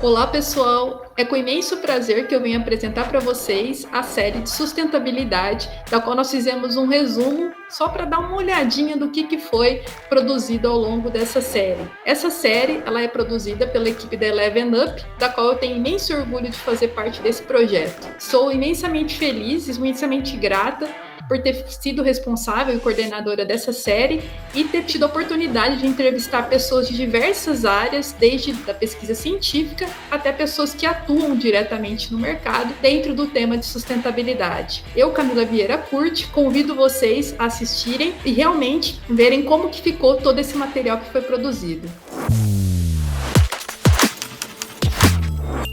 Olá, pessoal! É com imenso prazer que eu venho apresentar para vocês a série de sustentabilidade, da qual nós fizemos um resumo só para dar uma olhadinha do que foi produzido ao longo dessa série. Essa série ela é produzida pela equipe da Eleven Up, da qual eu tenho imenso orgulho de fazer parte desse projeto. Sou imensamente feliz, imensamente grata por ter sido responsável e coordenadora dessa série e ter tido a oportunidade de entrevistar pessoas de diversas áreas, desde a pesquisa científica até pessoas que atuam diretamente no mercado dentro do tema de sustentabilidade. Eu, Camila Vieira Curti, convido vocês a assistirem e realmente verem como que ficou todo esse material que foi produzido.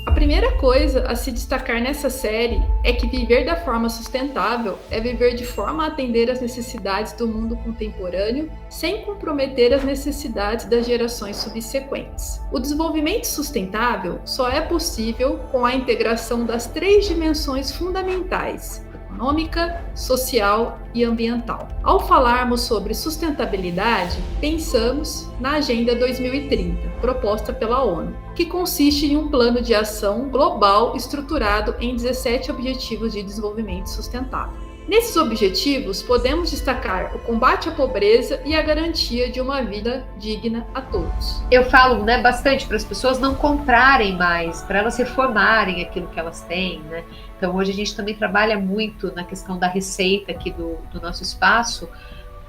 A primeira coisa a se destacar nessa série é que viver da forma sustentável é viver de forma a atender às necessidades do mundo contemporâneo, sem comprometer as necessidades das gerações subsequentes. O desenvolvimento sustentável só é possível com a integração das três dimensões fundamentais: econômica, social e ambiental. Ao falarmos sobre sustentabilidade, pensamos na Agenda 2030, proposta pela ONU, que consiste em um plano de ação global estruturado em 17 Objetivos de Desenvolvimento Sustentável. Nesses objetivos, podemos destacar o combate à pobreza e a garantia de uma vida digna a todos. Eu falo bastante para as pessoas não comprarem mais, para elas reformarem aquilo que elas têm, né? Então, hoje a gente também trabalha muito na questão da receita aqui do nosso espaço,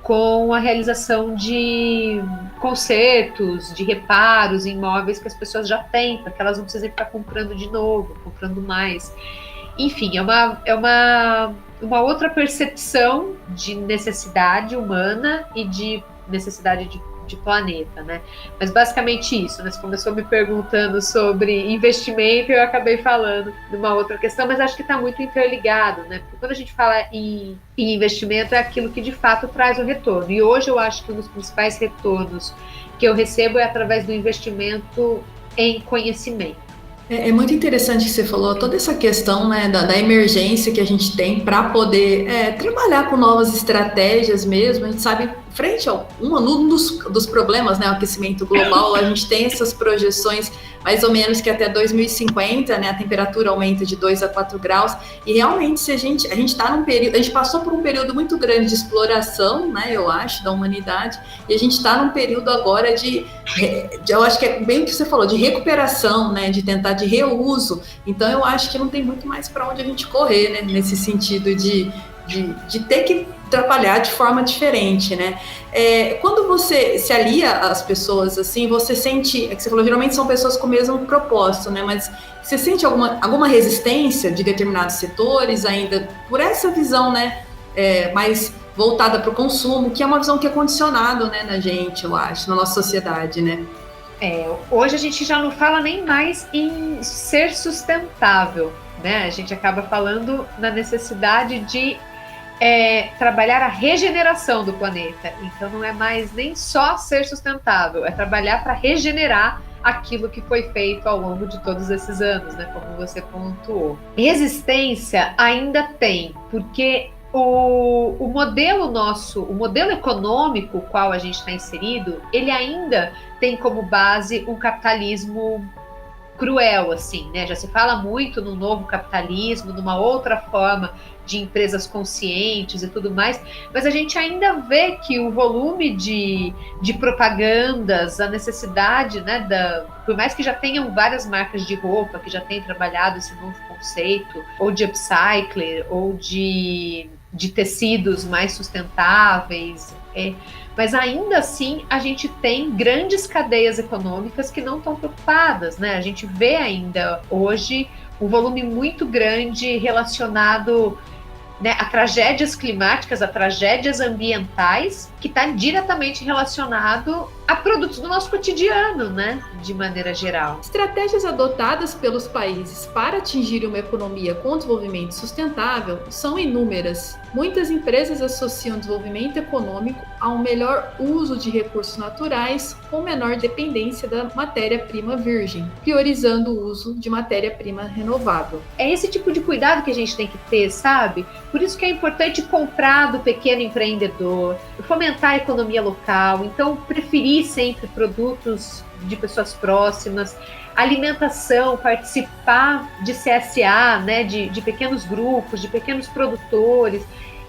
com a realização de consertos, de reparos em imóveis que as pessoas já têm, para que elas não precisem ficar comprando de novo, comprando mais. Enfim, é uma outra percepção de necessidade humana e de necessidade de planeta, né? Mas basicamente isso, né? Você começou me perguntando sobre investimento e eu acabei falando de uma outra questão, mas acho que está muito interligado, né? Porque quando a gente fala em investimento é aquilo que de fato traz o retorno. E hoje eu acho que um dos principais retornos que eu recebo é através do investimento em conhecimento. É muito interessante que você falou, toda essa questão, né, da emergência que a gente tem para poder trabalhar com novas estratégias mesmo. A gente sabe, frente a um dos problemas, né, o aquecimento global, a gente tem essas projeções mais ou menos que até 2050, né, a temperatura aumenta de 2 a 4 graus, e realmente se a gente está num período, a gente passou por um período muito grande de exploração, né, eu acho, da humanidade, e a gente está num período agora eu acho que é bem o que você falou, de recuperação, né, de tentar de reuso. Então eu acho que não tem muito mais para onde a gente correr, né, nesse sentido de ter que trabalhar de forma diferente, né? Quando você se alia às pessoas assim, você sente, que você falou, geralmente são pessoas com o mesmo propósito, né? Mas você sente alguma resistência de determinados setores ainda por essa visão, né? Mais voltada para o consumo, que é uma visão que é condicionada, né, na gente, eu acho, na nossa sociedade, né? Hoje a gente já não fala nem mais em ser sustentável, né? A gente acaba falando na necessidade de trabalhar a regeneração do planeta. Então não é mais nem só ser sustentável, é trabalhar para regenerar aquilo que foi feito ao longo de todos esses anos, né? Como você pontuou. Resistência ainda tem, porque o modelo econômico qual a gente está inserido, ele ainda tem como base um capitalismo cruel, assim, né? Já se fala muito no novo capitalismo, numa outra forma de empresas conscientes e tudo mais, mas a gente ainda vê que o volume de propagandas, a necessidade, né, por mais que já tenham várias marcas de roupa que já têm trabalhado esse novo conceito, ou de upcycler, ou de tecidos mais sustentáveis, mas ainda assim a gente tem grandes cadeias econômicas que não estão preocupadas, né? A gente vê ainda hoje um volume muito grande relacionado, né, a tragédias climáticas, a tragédias ambientais, que está diretamente relacionado a produtos do nosso cotidiano, né, de maneira geral. Estratégias adotadas pelos países para atingir uma economia com desenvolvimento sustentável são inúmeras. Muitas empresas associam desenvolvimento econômico a um melhor uso de recursos naturais com menor dependência da matéria-prima virgem, priorizando o uso de matéria-prima renovável. É esse tipo de cuidado que a gente tem que ter, sabe? Por isso que é importante comprar do pequeno empreendedor, fomentar a economia local, então preferir sempre produtos de pessoas próximas, alimentação, participar de CSA, né, de pequenos grupos, de pequenos produtores,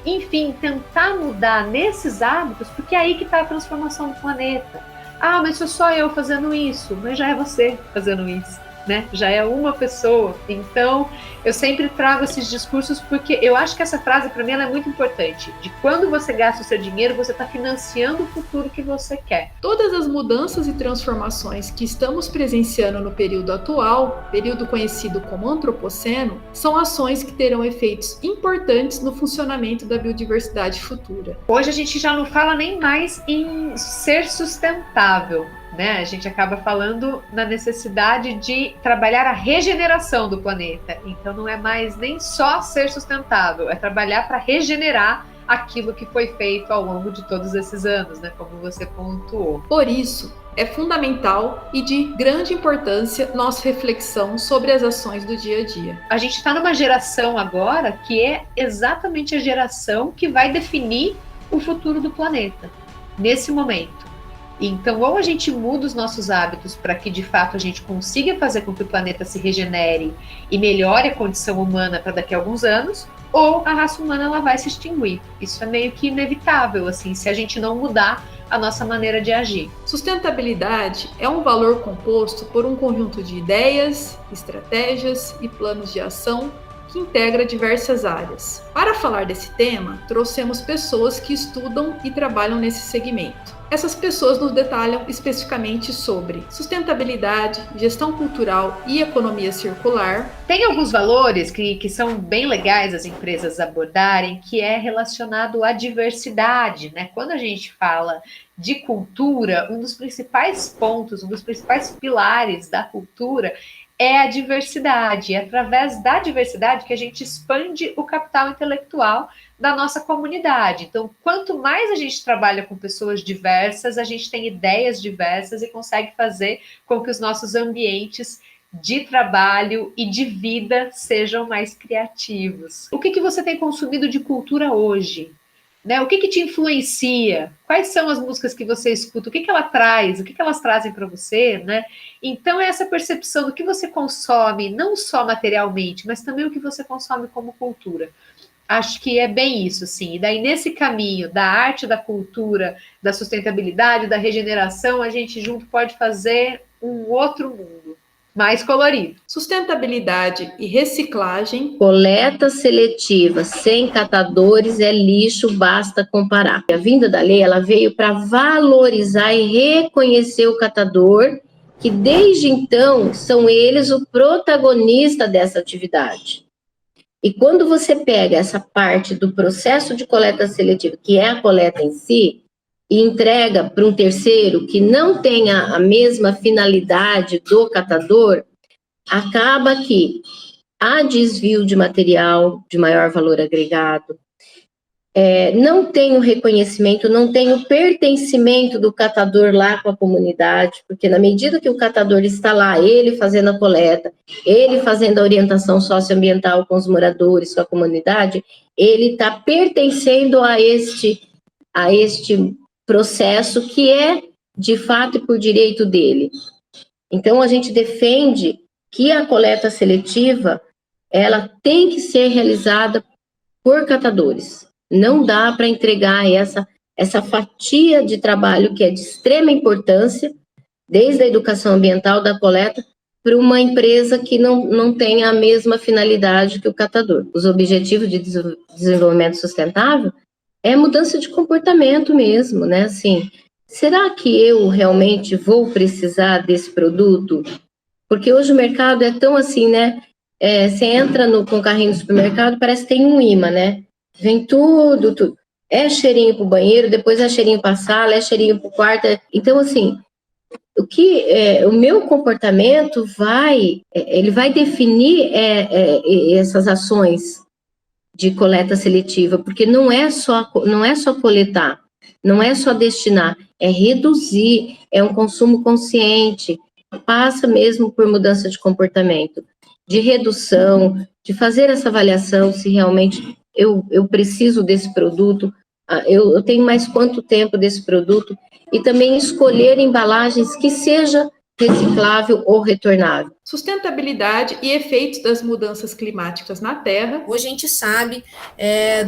enfim, tentar mudar nesses hábitos, porque é aí que está a transformação do planeta. Ah, mas sou só eu fazendo isso, mas já é você fazendo isso, né? Já é uma pessoa. Então, eu sempre trago esses discursos porque eu acho que essa frase, para mim, ela é muito importante. De quando você gasta o seu dinheiro, você está financiando o futuro que você quer. Todas as mudanças e transformações que estamos presenciando no período atual, período conhecido como antropoceno, são ações que terão efeitos importantes no funcionamento da biodiversidade futura. Hoje a gente já não fala nem mais em ser sustentável, né? A gente acaba falando na necessidade de trabalhar a regeneração do planeta. Então não é mais nem só ser sustentável, é trabalhar para regenerar aquilo que foi feito ao longo de todos esses anos, né? Como você pontuou. Por isso, é fundamental e de grande importância nossa reflexão sobre as ações do dia a dia. A gente está numa geração agora que é exatamente a geração que vai definir o futuro do planeta, nesse momento. Então, ou a gente muda os nossos hábitos para que, de fato, a gente consiga fazer com que o planeta se regenere e melhore a condição humana para daqui a alguns anos, ou a raça humana ela vai se extinguir. Isso é meio que inevitável, assim, se a gente não mudar a nossa maneira de agir. Sustentabilidade é um valor composto por um conjunto de ideias, estratégias e planos de ação que integra diversas áreas. Para falar desse tema, trouxemos pessoas que estudam e trabalham nesse segmento. Essas pessoas nos detalham especificamente sobre sustentabilidade, gestão cultural e economia circular. Tem alguns valores que são bem legais as empresas abordarem, que é relacionado à diversidade, né? Quando a gente fala de cultura, um dos principais pontos, um dos principais pilares da cultura é a diversidade. É através da diversidade que a gente expande o capital intelectual da nossa comunidade. Então, quanto mais a gente trabalha com pessoas diversas, a gente tem ideias diversas e consegue fazer com que os nossos ambientes de trabalho e de vida sejam mais criativos. O que você tem consumido de cultura hoje? Né? O que te influencia? Quais são as músicas que você escuta? O que ela traz? O que elas trazem para você? Né? Então, essa percepção do que você consome, não só materialmente, mas também o que você consome como cultura. Acho que é bem isso, assim. E daí, nesse caminho da arte, da cultura, da sustentabilidade, da regeneração, a gente junto pode fazer um outro mundo mais colorido. Sustentabilidade e reciclagem. Coleta seletiva sem catadores é lixo, basta comparar. A vinda da lei, ela veio para valorizar e reconhecer o catador, que desde então são eles o protagonista dessa atividade. E quando você pega essa parte do processo de coleta seletiva, que é a coleta em si, e entrega para um terceiro que não tenha a mesma finalidade do catador, acaba que há desvio de material de maior valor agregado, não tem o reconhecimento, não tem o pertencimento do catador lá com a comunidade, porque na medida que o catador está lá, ele fazendo a coleta, ele fazendo a orientação socioambiental com os moradores, com a comunidade, ele está pertencendo a este processo que é, de fato e por direito dele. Então, a gente defende que a coleta seletiva, ela tem que ser realizada por catadores. Não dá para entregar essa fatia de trabalho que é de extrema importância, desde a educação ambiental da coleta, para uma empresa que não tenha a mesma finalidade que o catador. Os objetivos de desenvolvimento sustentável é mudança de comportamento mesmo, né? Assim, será que eu realmente vou precisar desse produto? Porque hoje o mercado é tão assim, né? Você entra com o carrinho do supermercado, parece que tem um imã, né? Vem tudo. É cheirinho pro banheiro, depois é cheirinho pra sala, é cheirinho pro quarto. Então, assim, o meu comportamento ele vai definir essas ações de coleta seletiva, porque não é só coletar, não é só destinar, é reduzir, é um consumo consciente, passa mesmo por mudança de comportamento, de redução, de fazer essa avaliação se realmente eu preciso desse produto, eu tenho mais quanto tempo desse produto, e também escolher embalagens que seja reciclável ou retornável. Sustentabilidade e efeitos das mudanças climáticas na Terra. Hoje a gente sabe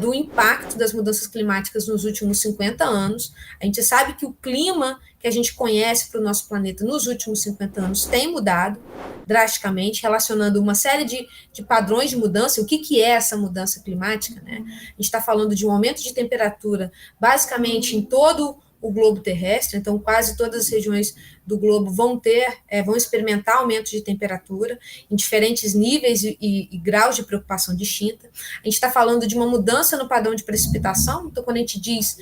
do impacto das mudanças climáticas nos últimos 50 anos. A gente sabe que o clima que a gente conhece para o nosso planeta nos últimos 50 anos tem mudado drasticamente, relacionando uma série de padrões de mudança. O que é essa mudança climática, né? A gente está falando de um aumento de temperatura basicamente em todo o globo terrestre, então quase todas as regiões do globo vão experimentar aumento de temperatura em diferentes níveis e graus de preocupação distinta. A gente está falando de uma mudança no padrão de precipitação, então quando a gente diz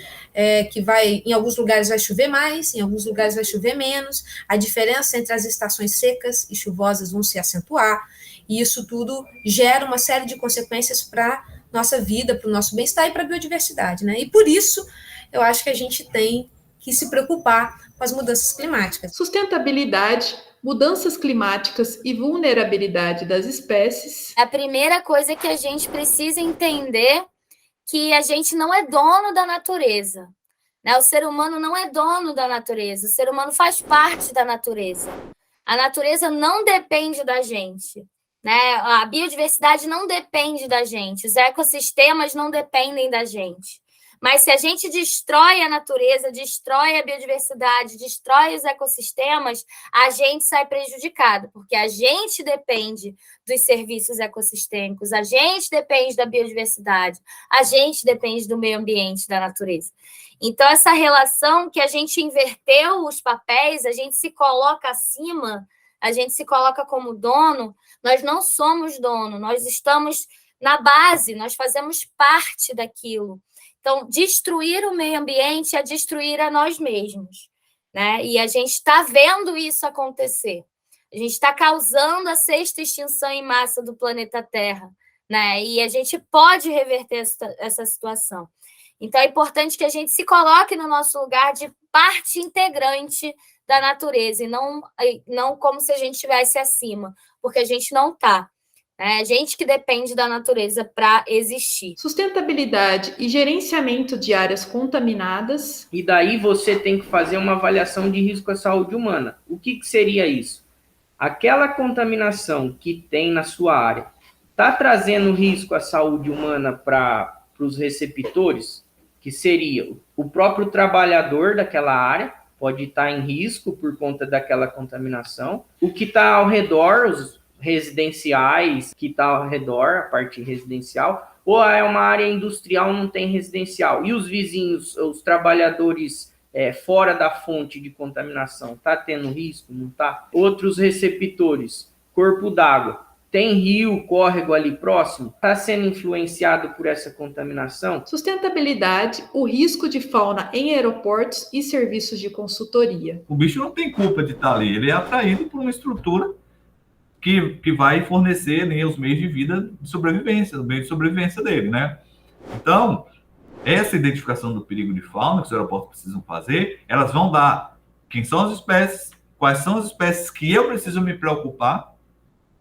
que em alguns lugares vai chover mais, em alguns lugares vai chover menos, a diferença entre as estações secas e chuvosas vão se acentuar, e isso tudo gera uma série de consequências para nossa vida, para o nosso bem-estar e para a biodiversidade, né? E por isso eu acho que a gente tem que se preocupar com as mudanças climáticas. Sustentabilidade, mudanças climáticas e vulnerabilidade das espécies. A primeira coisa que a gente precisa entender que a gente não é dono da natureza, né? O ser humano não é dono da natureza, o ser humano faz parte da natureza. A natureza não depende da gente, né? A biodiversidade não depende da gente, os ecossistemas não dependem da gente. Mas se a gente destrói a natureza, destrói a biodiversidade, destrói os ecossistemas, a gente sai prejudicado, porque a gente depende dos serviços ecossistêmicos, a gente depende da biodiversidade, a gente depende do meio ambiente, da natureza. Então, essa relação que a gente inverteu os papéis, a gente se coloca acima, a gente se coloca como dono, nós não somos dono, nós estamos na base, nós fazemos parte daquilo. Então, destruir o meio ambiente é destruir a nós mesmos, né? E a gente está vendo isso acontecer. A gente está causando a 6ª extinção em massa do planeta Terra, né? E a gente pode reverter essa situação. Então, é importante que a gente se coloque no nosso lugar de parte integrante da natureza e não como se a gente estivesse acima, porque a gente não está. É a gente que depende da natureza para existir. Sustentabilidade e gerenciamento de áreas contaminadas. E daí você tem que fazer uma avaliação de risco à saúde humana. O que seria isso? Aquela contaminação que tem na sua área está trazendo risco à saúde humana para os receptores, que seria o próprio trabalhador daquela área, pode estar em risco por conta daquela contaminação. O que está ao redor, os residenciais que está ao redor, a parte residencial, ou é uma área industrial, não tem residencial. E os vizinhos, os trabalhadores fora da fonte de contaminação, está tendo risco? Não está? Outros receptores, corpo d'água, tem rio, córrego ali próximo? Está sendo influenciado por essa contaminação? Sustentabilidade, o risco de fauna em aeroportos e serviços de consultoria. O bicho não tem culpa de estar ali, ele é atraído por uma estrutura que vai fornecer, né, os meios de vida de sobrevivência, o meio de sobrevivência dele, né? Então, essa identificação do perigo de fauna que os aeroportos precisam fazer, elas vão dar quem são as espécies, quais são as espécies que eu preciso me preocupar.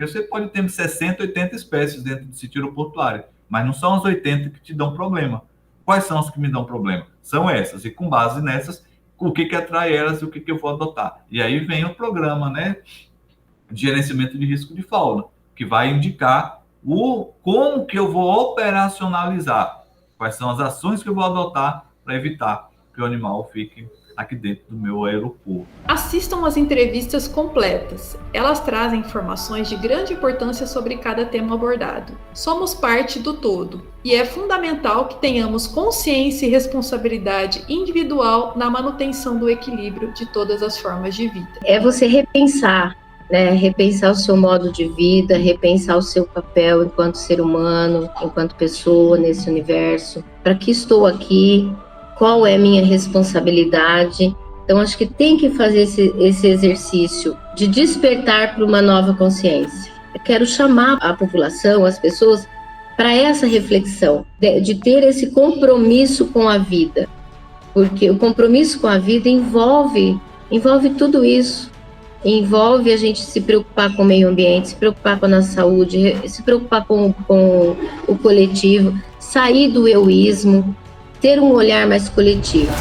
Você pode ter 60, 80 espécies dentro do sítio aeroportuário, mas não são as 80 que te dão problema. Quais são as que me dão problema? São essas, e com base nessas, o que atrai elas e o que eu vou adotar. E aí vem o programa, né, de gerenciamento de risco de fauna, que vai indicar como que eu vou operacionalizar, quais são as ações que eu vou adotar para evitar que o animal fique aqui dentro do meu aeroporto. Assistam às entrevistas completas. Elas trazem informações de grande importância sobre cada tema abordado. Somos parte do todo e é fundamental que tenhamos consciência e responsabilidade individual na manutenção do equilíbrio de todas as formas de vida. É você repensar, né? Repensar o seu modo de vida, repensar o seu papel enquanto ser humano, enquanto pessoa nesse universo. Para que estou aqui? Qual é minha responsabilidade? Então, acho que tem que fazer esse exercício de despertar para uma nova consciência. Eu quero chamar a população, as pessoas, para essa reflexão, de ter esse compromisso com a vida. Porque o compromisso com a vida envolve tudo isso. Envolve a gente se preocupar com o meio ambiente, se preocupar com a nossa saúde, se preocupar com o coletivo, sair do egoísmo, ter um olhar mais coletivo.